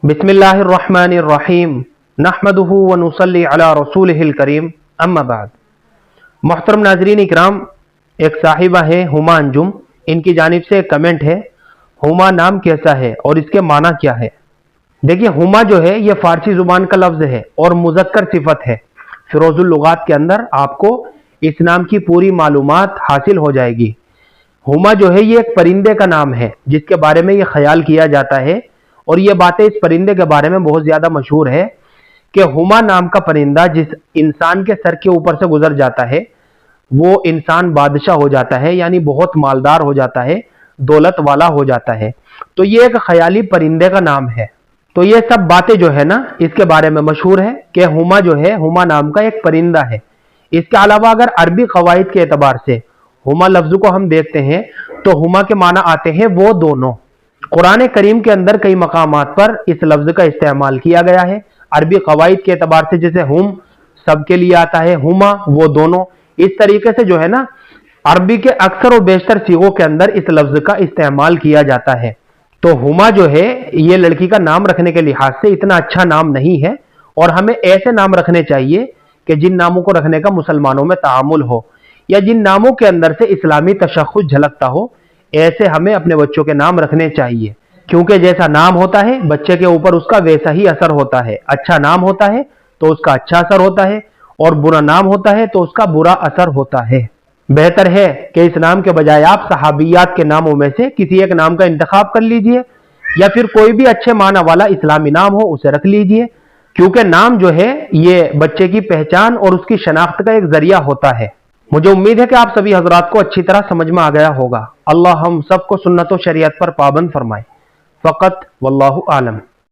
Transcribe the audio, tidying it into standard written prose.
बिस्मिल्लाहिर्रहमानिर्रहीम नहमदुहु व नुसल्ली अला रसूलिहिल करीम अम्मा बाद। मोहतरम नाज़रीन इकराम, एक साहिबा है हुमा अंजुम, इनकी जानिब से एक कमेंट है, हुमा नाम कैसा है और इसके माना क्या है। देखिए, हुमा जो है ये फारसी जुबान का लफ्ज़ है और मुज़क्कर सिफत है। फिरोजुल लुगात के अंदर आपको इस नाम की पूरी मालूमात हासिल हो जाएगी। हुमा जो है ये एक परिंदे का नाम है जिसके बारे में ये ख्याल किया जाता है और ये बातें इस परिंदे के बारे में बहुत ज़्यादा मशहूर है कि हुमा नाम का परिंदा जिस इंसान के सर के ऊपर से गुजर जाता है वो इंसान बादशाह हो जाता है, यानी बहुत मालदार हो जाता है, दौलत वाला हो जाता है। तो ये एक ख्याली परिंदे का नाम है। तो ये सब बातें जो है ना इसके बारे में मशहूर है कि हुमा जो है हुमा नाम का एक परिंदा है। इसके अलावा अगर अरबी कवायद के एतबार से हुमा लफ्ज़ को हम देखते हैं तो हुमा के माना आते हैं वो दोनों। कुरान करीम के अंदर कई मकामात पर इस लफ्ज़ का इस्तेमाल किया गया है। अरबी कवायद के एतबार से जैसे हुम सबके लिए आता है, हुमा वो दोनों, इस तरीके से जो है ना अरबी के अक्सर और बेशतर सीगों के अंदर इस लफ्ज़ का इस्तेमाल किया जाता है। तो हुमा जो है ये लड़की का नाम रखने के लिहाज से इतना अच्छा नाम नहीं है और हमें ऐसे नाम रखने चाहिए कि जिन नामों को रखने का मुसलमानों में तामुल हो या जिन नामों के अंदर से इस्लामी तशख्खुस झलकता हो, ऐसे हमें अपने बच्चों के नाम रखने चाहिए। क्योंकि जैसा नाम होता है बच्चे के ऊपर उसका वैसा ही असर होता है। अच्छा नाम होता है तो उसका अच्छा असर होता है और बुरा नाम होता है तो उसका बुरा असर होता है। बेहतर है कि इस नाम के बजाय आप सहाबियात के नामों में से किसी एक नाम का इंतखाब कर लीजिए या फिर कोई भी अच्छे माना वाला इस्लामी नाम हो उसे रख लीजिए, क्योंकि नाम जो है ये बच्चे की पहचान और उसकी शनाख्त का एक जरिया होता है। मुझे उम्मीद है कि आप सभी हजरात को अच्छी तरह समझ में आ गया होगा। अल्लाह हम सबको सुन्नत व शरीयत पर पाबंद फरमाए। फ़क़त वल्लाहु आलम।